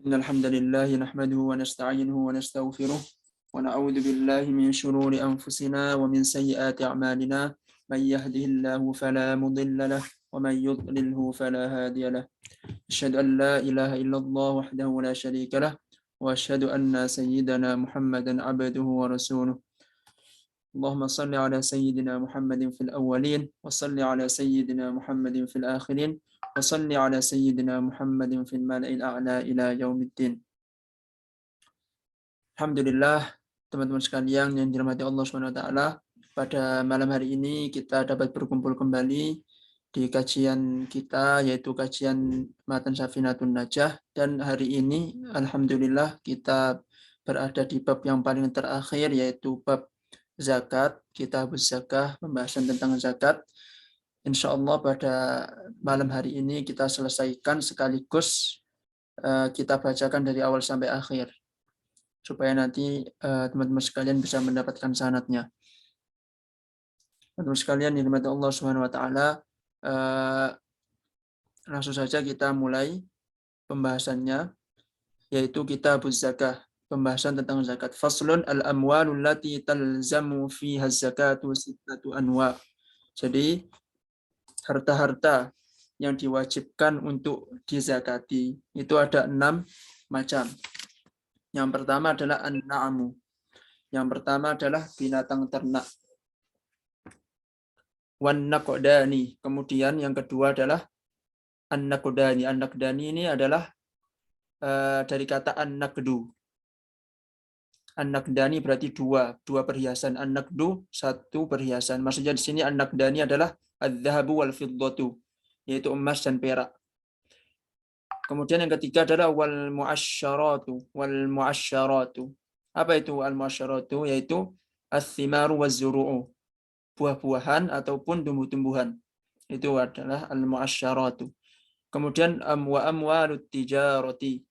إن الحمد لله نحمده ونستعينه ونستغفره ونعوذ بالله من شرور أنفسنا ومن سيئات أعمالنا من يهده الله فلا مضل له ومن يضلله فلا هادي له أشهد أن لا إله إلا الله وحده لا شريك له وأشهد أن سيدنا محمدا عبده ورسوله اللهم صل على سيدنا محمد في الأولين وصل على سيدنا محمد في الآخرين وصل على سيدنا محمد في الملأ الأعلى إلى يوم الدين. Alhamdulillah, teman-teman sekalian yang dirahmati Allah SWT, pada malam hari ini kita dapat berkumpul kembali di kajian kita, yaitu kajian Matan Safinatun Najah. Dan hari ini, alhamdulillah, kita berada di bab yang paling terakhir, yaitu bab zakat, kitabuz zakah, pembahasan tentang zakat. Insya Allah pada malam hari ini kita selesaikan sekaligus kita bacakan dari awal sampai akhir, supaya nanti teman-teman sekalian bisa mendapatkan sanadnya. Teman-teman sekalian yang dirahmati Allah Subhanahu wa taala, langsung saja kita mulai pembahasannya, yaitu kitabuz zakah, pembahasan tentang zakat. Faslun al-amwalul lati talzamu fiha zakatu sittatu anwa. Jadi harta-harta yang diwajibkan untuk dizakati itu ada 6 macam. Yang pertama adalah an-na'amu. Yang pertama adalah binatang ternak. Wan-naqdani. Kemudian yang kedua adalah an-naqdani. An-naqdani ini adalah dari kata an-naqdu. An-naqdani berarti dua perhiasan. An-naqdu satu perhiasan. Maksudnya di sini an-naqdani adalah adz-dzahabu wal fiddatu, yaitu emas dan perak. Kemudian yang ketiga adalah wal mu'asyaratu. Apa itu al mu'asyaratu? Yaitu as-thimaru waz-zuru'u. Buah-buahan ataupun tumbuh-tumbuhan. Itu adalah al mu'asyaratu. Kemudian wa amwalut tijarati.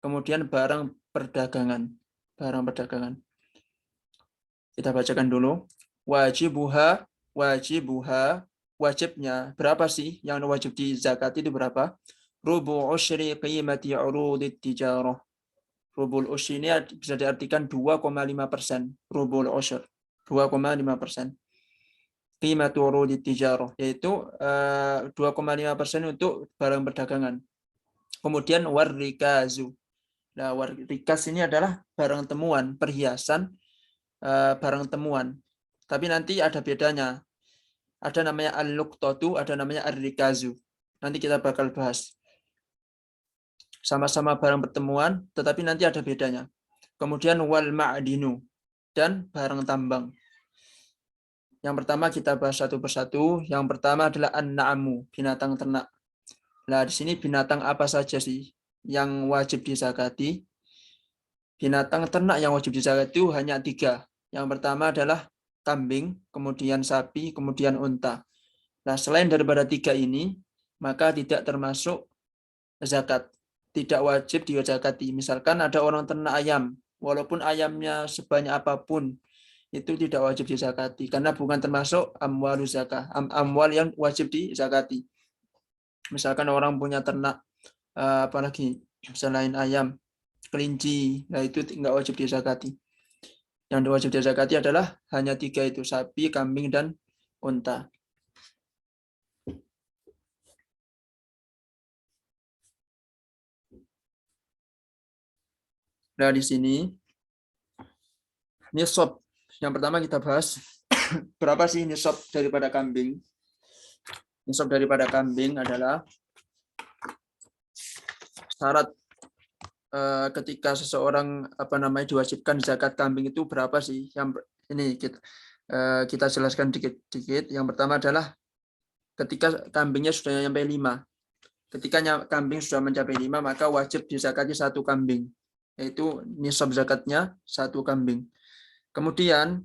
Kemudian barang perdagangan. Kita bacakan dulu. Wajibnya berapa sih yang wajib dizakati itu berapa? Rubu usyri qimati urudit tijarah. Rubul usyri ini bisa diartikan 2,5%. Rubul usyr 2,5%. Qimatu urudit tijarah, yaitu 2,5% untuk barang perdagangan. Kemudian warrikazu. Nah, warrikas ini adalah barang temuan, perhiasan barang temuan. Tapi nanti ada bedanya. Ada namanya al-luqtatu, ada namanya ar-rikazu. Nanti kita bakal bahas. Sama-sama barang pertemuan, tetapi nanti ada bedanya. Kemudian wal ma'dinu, dan barang tambang. Yang pertama kita bahas satu persatu. Yang pertama adalah an-na'amu, binatang ternak. Nah, di sini binatang apa saja sih yang wajib dizakati? Binatang ternak yang wajib dizakati itu hanya 3. Yang pertama adalah kambing, kemudian sapi, kemudian unta. Nah, selain daripada 3 ini, maka tidak termasuk zakat. Tidak wajib dizakati. Misalkan ada orang ternak ayam, walaupun ayamnya sebanyak apapun, itu tidak wajib dizakati, karena bukan termasuk amwal zakah, amwal yang wajib dizakati. Misalkan orang punya ternak, apalagi selain ayam, kelinci, nah itu nggak wajib dizakati. Yang wajib dizakati adalah hanya 3 itu, sapi, kambing, dan unta. Nah, di sini nisab. Yang pertama kita bahas berapa sih nisab daripada kambing? Nisab daripada kambing adalah syarat ketika seseorang diwajibkan zakat kambing itu berapa sih? Yang ini kita jelaskan dikit-dikit. Yang pertama adalah ketika kambingnya sudah sampai 5. Ketika kambing sudah mencapai 5, maka wajib dizakati 1 kambing. Yaitu nisab zakatnya 1 kambing. Kemudian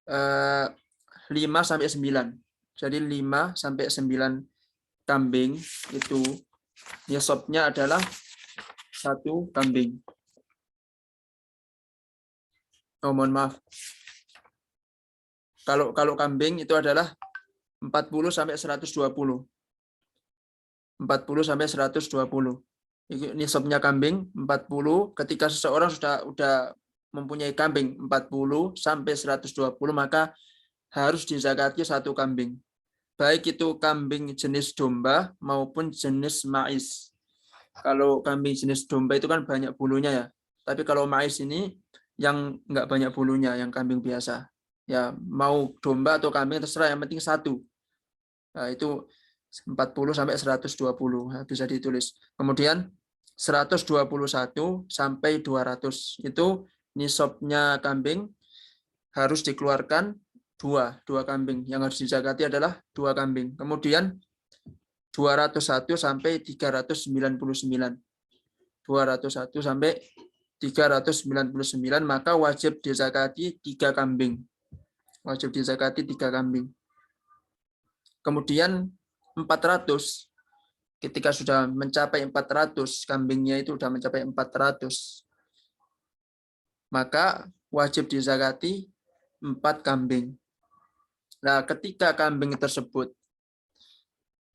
5 sampai 9. Jadi 5 sampai 9 kambing itu nisabnya adalah 1 kambing. Oh, mohon maaf. Kalau kambing itu adalah 40 sampai 120. 40 sampai 120. nisabnya kambing 40. Ketika seseorang sudah mempunyai kambing 40 sampai 120, maka harus dizakati satu kambing. Baik itu kambing jenis domba maupun jenis mais. Kalau kambing jenis domba itu kan banyak bulunya ya. Tapi kalau mais ini yang nggak banyak bulunya, yang kambing biasa. Ya, mau domba atau kambing terserah, yang penting satu. Nah, itu 40 sampai 120 bisa ditulis. Kemudian 121 sampai 200 itu nisabnya kambing harus dikeluarkan dua kambing. Yang harus dizakati adalah dua kambing. Kemudian 201 sampai 399. 201 sampai 399 maka wajib dizakati 3 kambing. Wajib dizakati 3 kambing. Kemudian 400, ketika sudah mencapai 400, kambingnya itu sudah mencapai 400, maka wajib dizakati 4 kambing. Nah, ketika kambing tersebut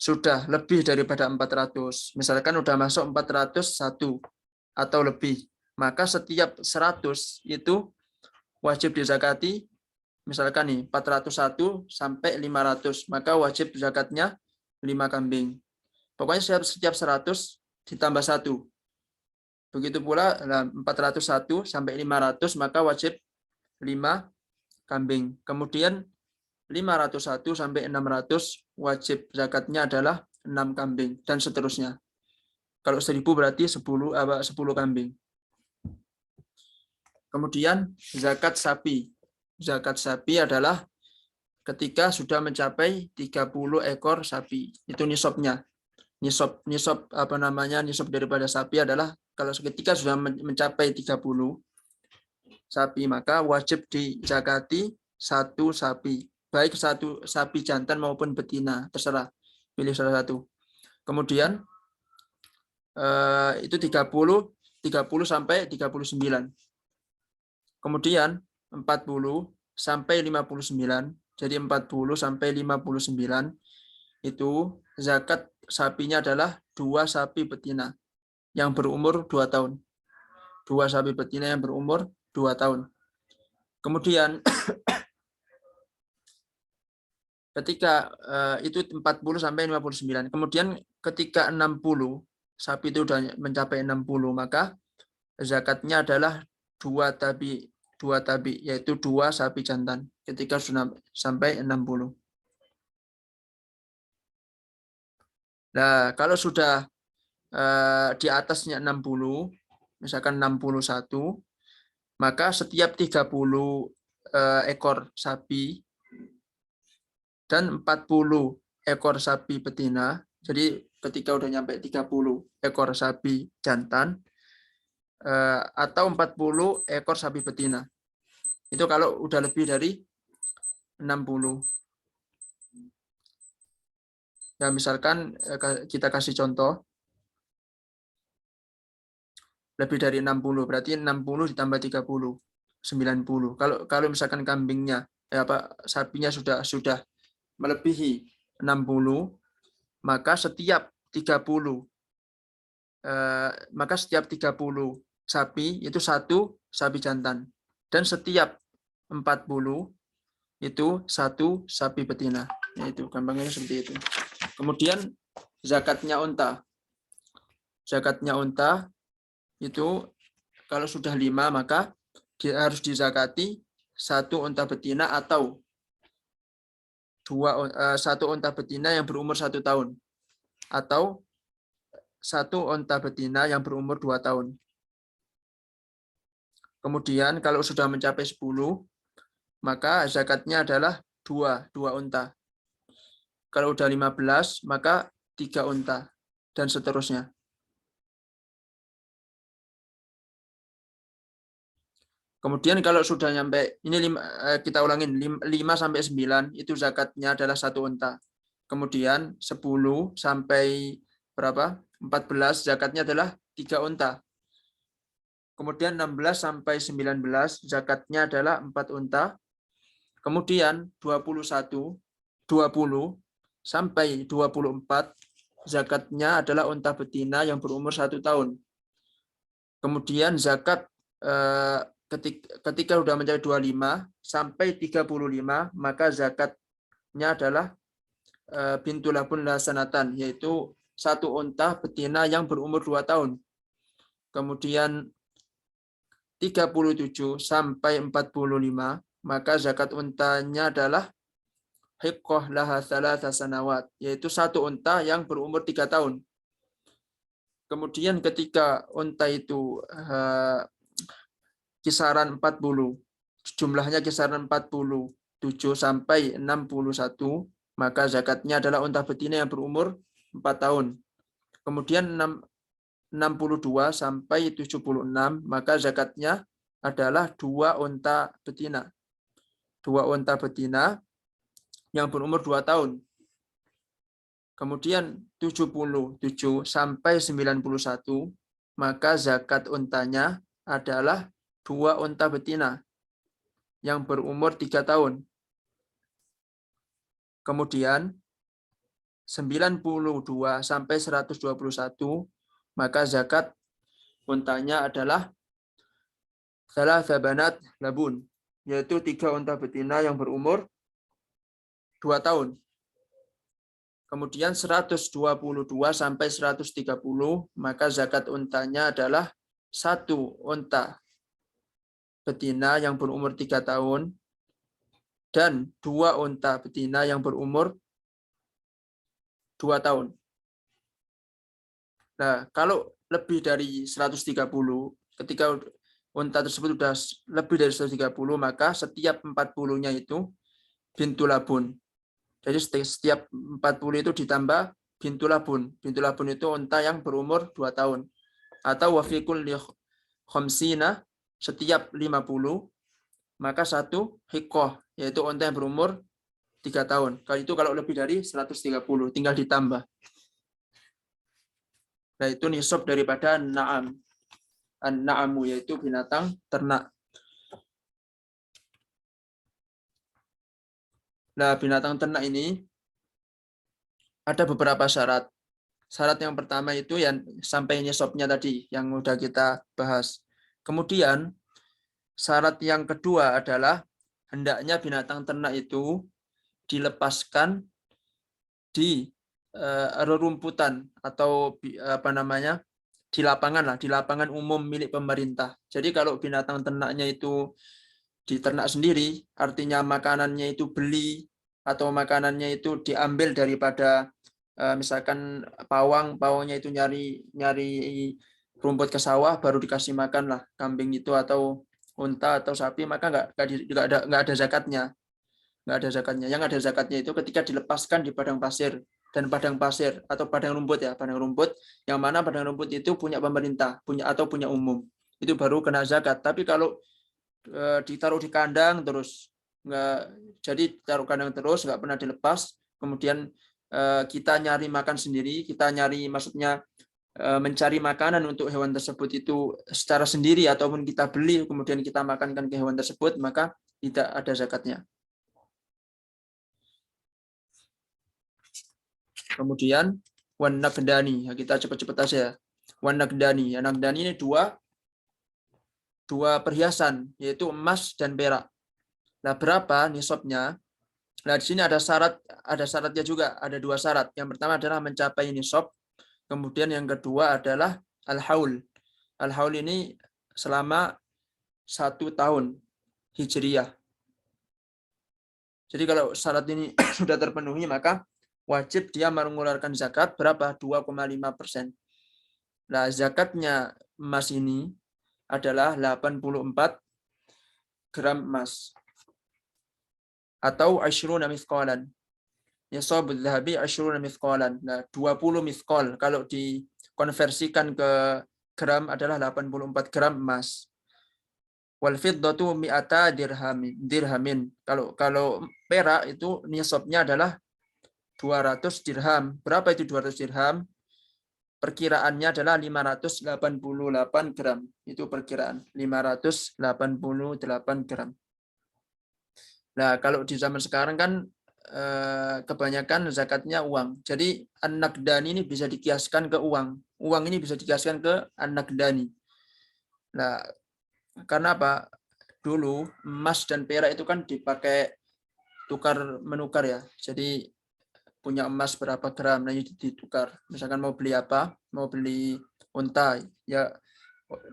sudah lebih daripada 400, misalkan sudah masuk 401 atau lebih, maka setiap 100 itu wajib dizakati, misalkan nih 401 sampai 500, maka wajib zakatnya 5 kambing. Pokoknya setiap 100 ditambah 1. Begitu pula 401 sampai 500, maka wajib 5 kambing. Kemudian 501 sampai 600 wajib zakatnya adalah 6 kambing dan seterusnya. Kalau 1000 berarti 10 kambing. Kemudian zakat sapi. Zakat sapi adalah ketika sudah mencapai 30 ekor sapi. Itu nisabnya. Nisab nisab daripada sapi adalah kalau ketika sudah mencapai 30 sapi, maka wajib dizakati 1 sapi. Baik 1 sapi jantan maupun betina, terserah, pilih salah satu. Kemudian itu 30 sampai 39. Kemudian 40 sampai 59. Jadi 40 sampai 59 itu zakat sapinya adalah 2 sapi betina yang berumur 2 tahun. 2 sapi betina yang berumur 2 tahun. Kemudian ketika itu 40 sampai 59. Kemudian ketika 60 sapi itu sudah mencapai 60, maka zakatnya adalah 2 tabi, yaitu 2 sapi jantan ketika sudah sampai 60. Nah, kalau sudah di atasnya 60, misalkan 61, maka setiap 30 ekor sapi dan 40 ekor sapi betina, jadi ketika udah nyampe 30 ekor sapi jantan atau 40 ekor sapi betina. Itu kalau udah lebih dari 60. Ya, misalkan kita kasih contoh lebih dari 60, berarti 60 ditambah 30, 90. Kalau misalkan kambingnya sapinya sudah melebihi 60, maka setiap 30 sapi itu 1 sapi jantan, dan setiap 40 itu 1 sapi betina. Itu gampangnya seperti itu. Kemudian zakatnya unta. Zakatnya unta itu kalau sudah 5, maka dia harus dizakati 1 unta betina atau 1 unta betina yang berumur 1 tahun atau 1 unta betina yang berumur 2 tahun. Kemudian kalau sudah mencapai 10, maka zakatnya adalah 2 unta. Kalau udah 15, maka 3 unta dan seterusnya. Kemudian kalau sudah nyampe, ini kita ulangin, 5 sampai 9 itu zakatnya adalah 1 unta. Kemudian 10 sampai berapa? 14 zakatnya adalah 3 unta. Kemudian 16 sampai 19 zakatnya adalah 4 unta. Kemudian 20 sampai 24 zakatnya adalah unta betina yang berumur 1 tahun. Kemudian zakat ketika sudah mencapai 25 sampai 35, maka zakatnya adalah bintu labun la sanatan, yaitu 1 unta betina yang berumur 2 tahun. Kemudian 37 sampai 45, maka zakat untanya adalah hiqqah laha thalatha sanawat, yaitu 1 unta yang berumur 3 tahun. Kemudian ketika unta itu kisaran 40, jumlahnya kisaran 47 sampai 61, maka zakatnya adalah unta betina yang berumur 4 tahun. Kemudian 62 sampai 76, maka zakatnya adalah 2 unta betina. 2 unta betina yang berumur 2 tahun. Kemudian 77 sampai 91, maka zakat untanya adalah 2 unta betina yang berumur 3 tahun. Kemudian 92 sampai 121, maka zakat untanya adalah thalatha banat labun, yaitu 3 unta betina yang berumur 2 tahun. Kemudian 122 sampai 130, maka zakat untanya adalah 1 unta betina yang berumur 3 tahun dan 2 unta betina yang berumur 2 tahun. Nah, kalau lebih dari 130, ketika unta tersebut sudah lebih dari 130, maka setiap 40-nya itu bintu labun. Jadi setiap 40 itu ditambah bintu labun. Bintu labun itu unta yang berumur 2 tahun. Atau wafikul li khamsina, setiap 50, maka 1 hiqqah, yaitu unta yang berumur 3 tahun. Kalau itu kalau lebih dari 130, tinggal ditambah. Nah, itu nisab daripada na'am. An-na'amu, yaitu binatang ternak. Nah, binatang ternak ini ada beberapa syarat. Syarat yang pertama itu yang sampai nisabnya tadi, yang sudah kita bahas. Kemudian, syarat yang kedua adalah hendaknya binatang ternak itu dilepaskan di rerumputan atau di lapangan umum milik pemerintah. Jadi kalau binatang ternaknya itu diternak sendiri, artinya makanannya itu beli atau makanannya itu diambil daripada misalkan pawangnya itu nyari rumput ke sawah baru dikasih makan lah kambing itu atau unta atau sapi, maka nggak ada zakatnya. Nggak ada zakatnya. Yang ada zakatnya itu ketika dilepaskan di padang pasir, dan padang pasir atau padang rumput yang mana padang rumput itu punya pemerintah, punya umum, itu baru kena zakat. Tapi kalau ditaruh di kandang terus jadi taruh kandang terus nggak pernah dilepas, kemudian kita nyari makan sendiri, maksudnya mencari makanan untuk hewan tersebut itu secara sendiri ataupun kita beli kemudian kita makankan ke hewan tersebut, maka tidak ada zakatnya. Kemudian wan naqdani, kita cepat-cepat saja. Wan naqdani, naqdani ini dua perhiasan, yaitu emas dan perak. Nah, berapa nisabnya? Nah, di sini ada syaratnya juga, ada 2 syarat. Yang pertama adalah mencapai nisab, kemudian yang kedua adalah al-haul. Al-haul ini selama 1 tahun Hijriyah. Jadi kalau syarat ini sudah terpenuhi, maka wajib dia mengeluarkan zakat berapa? 2,5%. Nah, zakatnya emas ini adalah 84 gram emas. Atau 20 mithqalan. Nisabul dhahabi 20 mithqalan. Nah, 20 mithqal kalau dikonversikan ke gram adalah 84 gram emas. Wal fiddatu mi'ata dirhamin. Kalau perak itu nisabnya adalah 200 dirham. Berapa itu 200 dirham? Perkiraannya adalah 588 gram. Itu perkiraan. 588 gram. Nah, kalau di zaman sekarang kan kebanyakan zakatnya uang. Jadi an-naqdani ini bisa dikiaskan ke uang. Uang ini bisa dikiaskan ke an-naqdani. Nah, karena apa? Dulu emas dan perak itu kan dipakai tukar menukar ya. Jadi punya emas berapa gram, nah ditukar. Misalkan mau beli apa? Mau beli unta, ya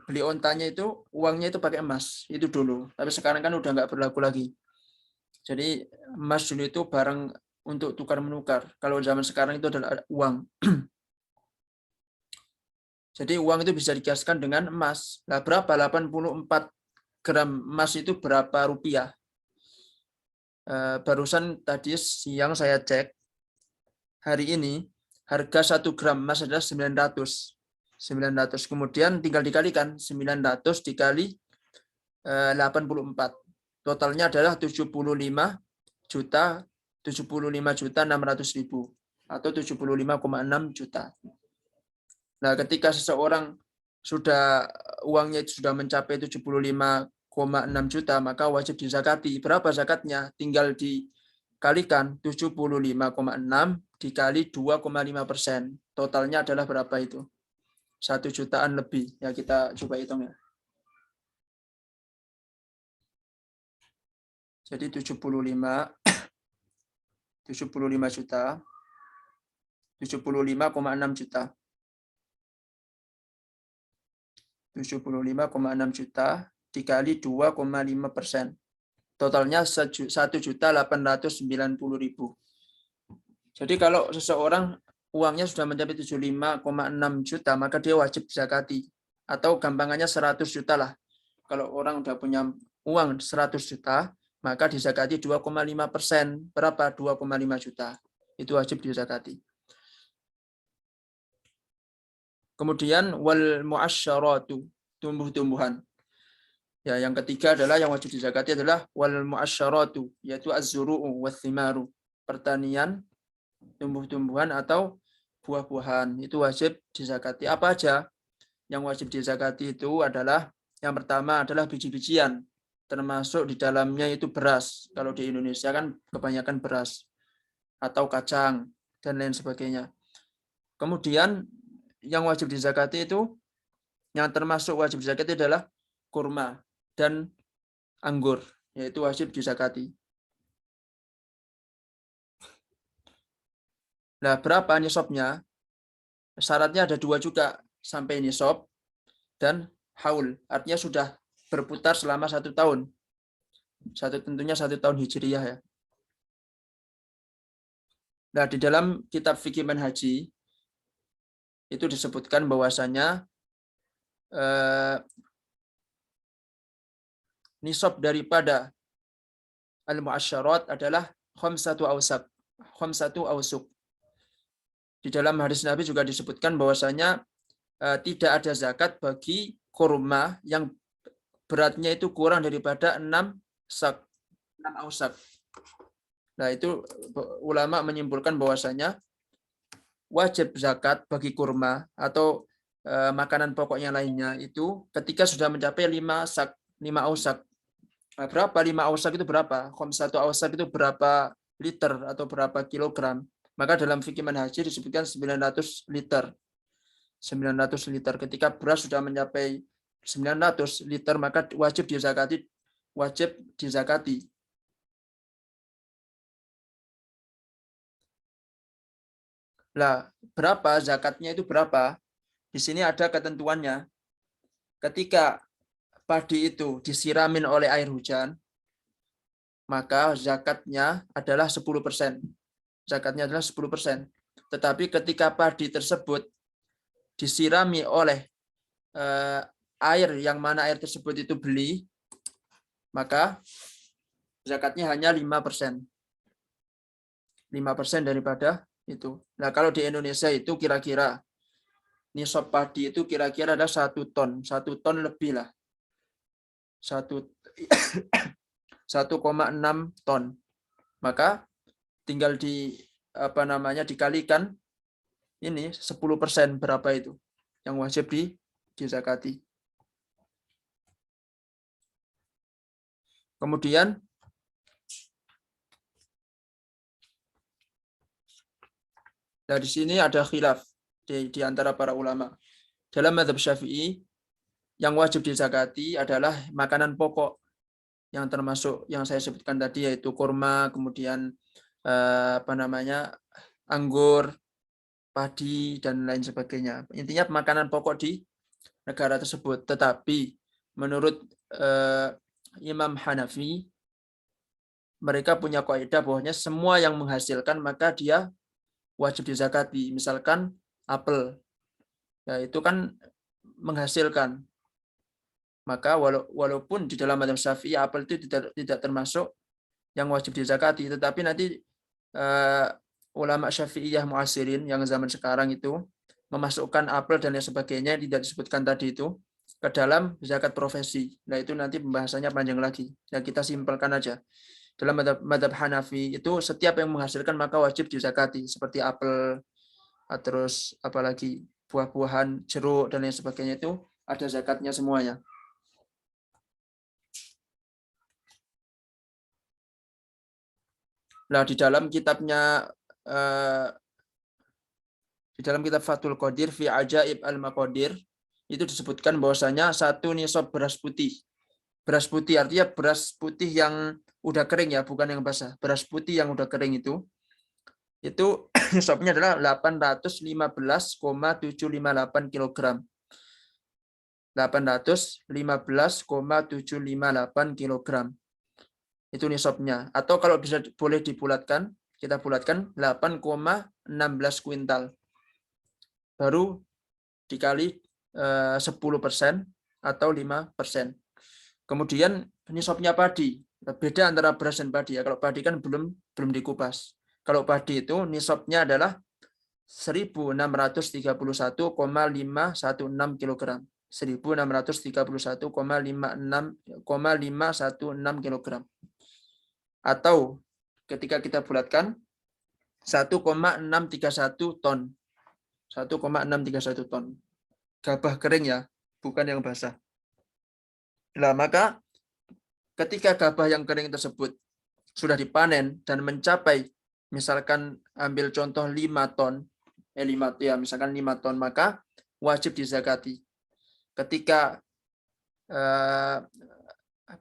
beli ontanya itu uangnya itu pakai emas itu dulu. Tapi sekarang kan udah nggak berlaku lagi. Jadi emas dulu itu barang untuk tukar menukar. Kalau zaman sekarang itu adalah uang. Jadi uang itu bisa dikiaskan dengan emas. Nah, berapa 84 gram emas itu berapa rupiah? Barusan tadi siang saya cek, hari ini harga 1 gram emas adalah 900. 900. Kemudian tinggal dikalikan 900 dikali 84. Totalnya adalah 75.600.000 atau 75,6 juta. Nah, ketika seseorang sudah uangnya sudah mencapai 75,6 juta, maka wajib dizakati. Berapa zakatnya? Tinggal dikalikan 75,6 dikali 2,5%. Totalnya adalah berapa itu? 1 jutaan lebih. Ya, kita coba hitung ya. Jadi 75 juta, 75,6 juta. 75,6 juta dikali 2,5%. Totalnya 1.890.000. Jadi kalau seseorang uangnya sudah mencapai 75,6 juta, maka dia wajib zakati. Atau gampangannya 100 juta lah. Kalau orang udah punya uang 100 juta, maka dizakati 2,5%. Berapa? 2,5 juta. Itu wajib dizakati. Kemudian wal mu'asyaratu, tumbuh-tumbuhan. Ya, yang ketiga adalah yang wajib dizakati adalah wal mu'asyaratu, yaitu az-zuru'u wath-thimaru. Pertanian, tumbuh-tumbuhan atau buah-buahan itu wajib dizakati. Apa aja yang wajib dizakati itu adalah yang pertama adalah biji-bijian, termasuk di dalamnya itu beras. Kalau di Indonesia kan kebanyakan beras atau kacang dan lain sebagainya. Kemudian yang wajib dizakati itu yang termasuk wajib dizakati adalah kurma dan anggur, yaitu wajib dizakati. Nah, berapa nisabnya? Syaratnya ada 2 juga, sampai nisab dan haul, artinya sudah berputar selama 1 tahun. Tentunya 1 tahun hijriyah ya. Nah, di dalam kitab fikih manhaji itu disebutkan bahwasanya nisab daripada al-mu'asyarat adalah khamsatu awsuk. Di dalam hadis Nabi juga disebutkan bahwasanya tidak ada zakat bagi kurma yang beratnya itu kurang daripada 6 awsak. Nah, itu ulama menyimpulkan bahwasanya wajib zakat bagi kurma atau makanan pokok yang lainnya itu ketika sudah mencapai 5 awsak. Nah, berapa 5 awsak itu berapa? Satu awsak itu berapa liter atau berapa kilogram? Maka dalam fikih manhaji disebutkan 900 liter. 900 liter. Ketika beras sudah mencapai 900 liter, maka wajib dizakati. Lah, berapa zakatnya itu berapa? Di sini ada ketentuannya. Ketika padi itu disiramin oleh air hujan, maka zakatnya adalah 10%. Zakatnya adalah 10%. Tetapi ketika padi tersebut disirami oleh air yang mana air tersebut itu beli, maka zakatnya hanya 5%. 5% daripada itu. Nah, kalau di Indonesia itu kira-kira nisab padi itu kira-kira ada 1 ton. 1 ton lebih lah. 1,6 ton. Maka tinggal dikalikan ini 10% berapa itu yang wajib dizakati. Kemudian Nah, di sini ada khilaf di antara para ulama. Dalam mazhab Syafi'i, yang wajib dizakati adalah makanan pokok yang termasuk yang saya sebutkan tadi, yaitu kurma, kemudian anggur, padi, dan lain sebagainya. Intinya makanan pokok di negara tersebut. Tetapi menurut Imam Hanafi, mereka punya kaidah bahwasanya semua yang menghasilkan maka dia wajib dizakati. Misalkan apel, ya itu kan menghasilkan. Maka walaupun di dalam mazhab Syafi'i apel itu tidak termasuk yang wajib dizakati, tetapi nanti ulama Syafi'iyah muasirin yang zaman sekarang itu memasukkan apel dan lain sebagainya yang tidak disebutkan tadi itu ke dalam zakat profesi. Nah, itu nanti pembahasannya panjang lagi. Ya, kita simpelkan aja. Dalam mazhab Hanafi itu setiap yang menghasilkan maka wajib dizakati, seperti apel, terus apalagi buah-buahan, jeruk dan lain sebagainya itu ada zakatnya semuanya. Nah, di dalam kitab Fathul Qadir fi Ajaib al-Maqadir itu disebutkan bahwasanya satu nisab beras putih. Beras putih artinya beras putih yang udah kering ya, bukan yang basah. Beras putih yang udah kering itu nisabnya adalah 815,758 kg. 815,758 kg. Itu nisabnya. Atau kalau bisa boleh dibulatkan, kita bulatkan 8,16 kuintal. Baru dikali 10% atau 5%. Kemudian nisabnya padi. Beda antara beras dan padi ya. Kalau padi kan belum dikupas. Kalau padi itu nisabnya adalah 1.631,516 kg. 1.631,516 kg. Atau ketika kita bulatkan 1,631 ton. 1,631 ton. Gabah kering ya, bukan yang basah. Nah, maka ketika gabah yang kering tersebut sudah dipanen dan mencapai, misalkan ambil contoh 5 ton, misalkan 5 ton, maka wajib dizakati. Ketika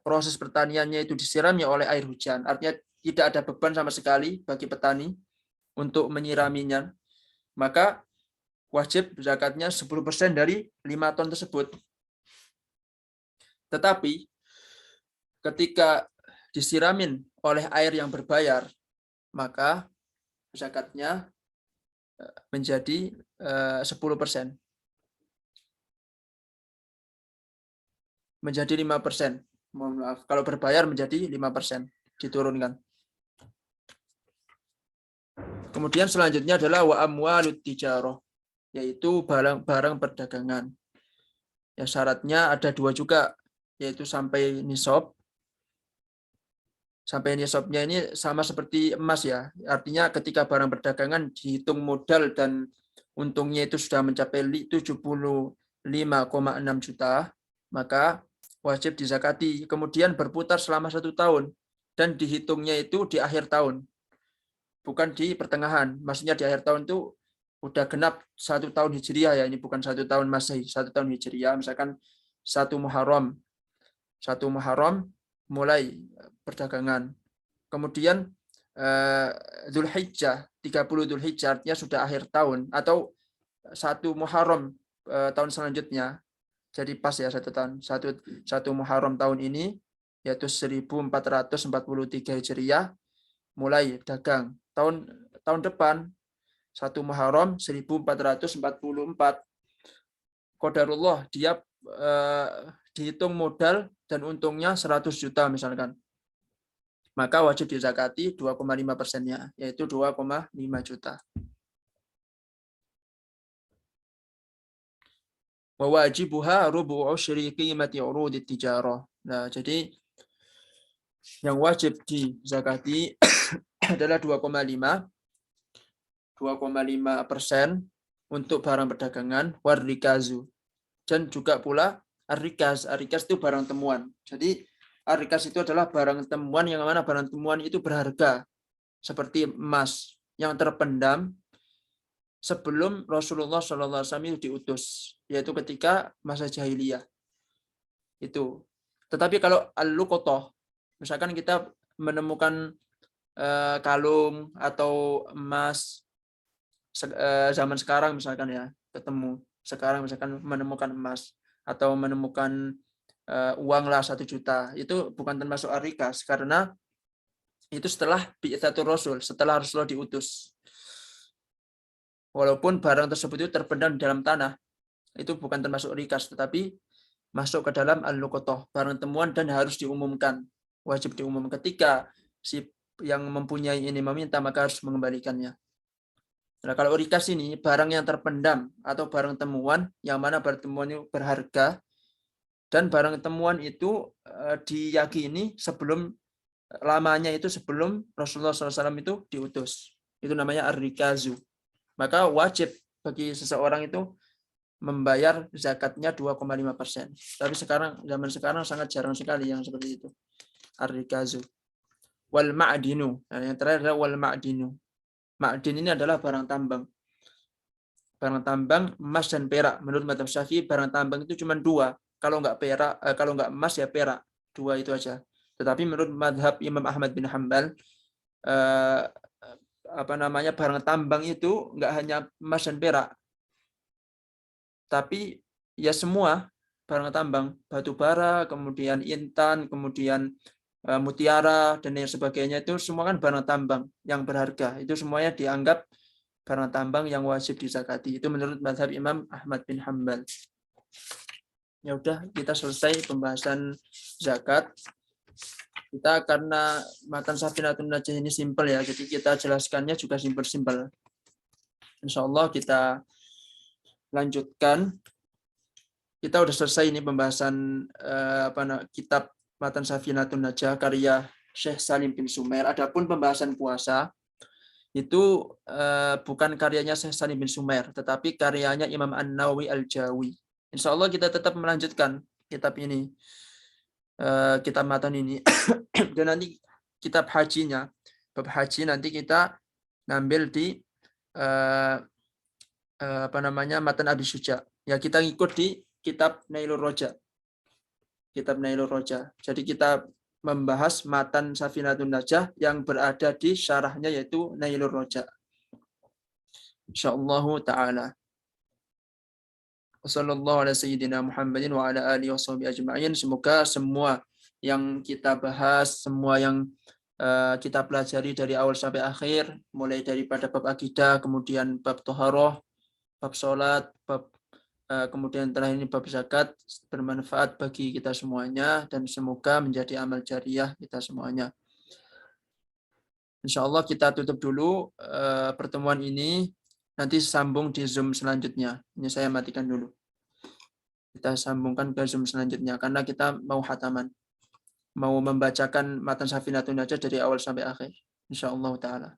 proses pertaniannya itu disirami oleh air hujan, artinya tidak ada beban sama sekali bagi petani untuk menyiraminya, maka wajib zakatnya 10% dari 5 ton tersebut. Tetapi ketika disiramin oleh air yang berbayar, maka zakatnya menjadi 10%. Menjadi 5%. Mohon maaf, kalau berbayar menjadi 5%, diturunkan. Kemudian selanjutnya adalah wa amwalut tijarah, yaitu barang-barang perdagangan. Ya, syaratnya ada 2 juga, yaitu sampai nisab. Sampai nisabnya ini sama seperti emas ya. Artinya ketika barang perdagangan dihitung modal dan untungnya itu sudah mencapai 75,6 juta, maka wajib dizakati. Kemudian berputar selama 1 tahun dan dihitungnya itu di akhir tahun, bukan di pertengahan. Maksudnya di akhir tahun itu udah genap 1 tahun Hijriah ya, ini bukan 1 tahun Masehi, 1 tahun Hijriah. Misalkan 1 Muharram mulai perdagangan. Kemudian Dzulhijjah, 30 Dzulhijjah artinya sudah akhir tahun, atau 1 Muharram tahun selanjutnya. Jadi pas ya 1 tahun. 1 Muharram tahun ini yaitu 1443 Hijriah mulai dagang. Tahun depan 1 Muharram 1444 qadarullah dia dihitung modal dan untungnya 100 juta misalkan. Maka wajib dizakati 2,5%-nya, yaitu 2,5 juta. Wa wajibuha rubu'u usyri qimati urudit tijarah. Nah, jadi yang wajib dizakati adalah 2,5% untuk barang perdagangan, warrikazu. Dan juga pula arrikas. Arrikas itu barang temuan. Jadi arrikas itu adalah barang temuan yang mana barang temuan itu berharga. Seperti emas yang terpendam sebelum Rasulullah SAW diutus, yaitu ketika masa jahiliyah. Itu. Tetapi kalau al-luqatah, misalkan kita menemukan kalung atau emas zaman sekarang misalkan ya, ketemu sekarang misalkan menemukan emas atau menemukan uang lah 1 juta, itu bukan termasuk ar-rikas karena itu setelah bi'tsatur Rasul, setelah Rasulullah diutus. Walaupun barang tersebut itu terpendam di dalam tanah, itu bukan termasuk rikas, tetapi masuk ke dalam al-luqatah, barang temuan dan harus diumumkan, wajib diumumkan. Ketika si yang mempunyai ini meminta, maka harus mengembalikannya. Nah, kalau rikas ini barang yang terpendam atau barang temuan yang mana barang temuan itu berharga dan barang temuan itu diyakini lamanya itu sebelum Rasulullah SAW itu diutus. Itu namanya ar-rikazu. Maka wajib bagi seseorang itu membayar zakatnya 2,5%. Tapi zaman sekarang sangat jarang sekali yang seperti itu. Ar-rikazu. Wal ma'dinu. Nah, yang terakhir adalah wal ma'dinu. Ma'din ini adalah barang tambang. Barang tambang emas dan perak. Menurut mazhab Syafi'i barang tambang itu cuma 2. Kalau nggak emas ya perak. 2 itu aja. Tetapi menurut mazhab Imam Ahmad bin Hanbal barang tambang itu nggak hanya emas dan perak, tapi ya semua barang tambang, batu bara, kemudian intan, kemudian mutiara dan lain sebagainya, itu semua kan barang tambang yang berharga. Itu semuanya dianggap barang tambang yang wajib dizakati. Itu menurut mazhab Imam Ahmad bin Hanbal. Ya udah, kita selesai pembahasan zakat. Kita karena matan Safinatun Najah ini simpel ya, jadi kita jelaskannya juga simpel-simpel. Insya Allah kita lanjutkan. Kita udah selesai ini pembahasan kitab Matan Safinatun Najah karya Syekh Salim bin Sumer. Adapun pembahasan puasa itu bukan karyanya Syekh Salim bin Sumer, tetapi karyanya Imam An-Nawawi Al-Jawi. Insya Allah kita tetap melanjutkan kitab ini, kitab matan ini. Dan nanti kitab hajinya, bab haji nanti kita ngambil di matan Abi Syuja. Ya, kita ngikut di kitab Nailur Roja. Kitab Nailur Roja. Jadi kita membahas matan Safinatun Najah yang berada di syarahnya yaitu Nailur Roja. Insyaallah taala. Wassallallahu ala sayyidina Muhammadin wa ala alihi washabihi ajma'in. Semoga semua yang kita bahas, semua yang kita pelajari dari awal sampai akhir, mulai daripada bab akidah, kemudian bab toharoh, bab sholat, bab kemudian terakhir ini bab zakat, bermanfaat bagi kita semuanya dan semoga menjadi amal jariah kita semuanya. Insya Allah kita tutup dulu pertemuan ini, nanti sambung di Zoom selanjutnya. Ini saya matikan dulu. Kita sambungkan ke Zoom selanjutnya karena kita mau khataman, mau membacakan matan Safinatun Najah dari awal sampai akhir. Insya Allah taala.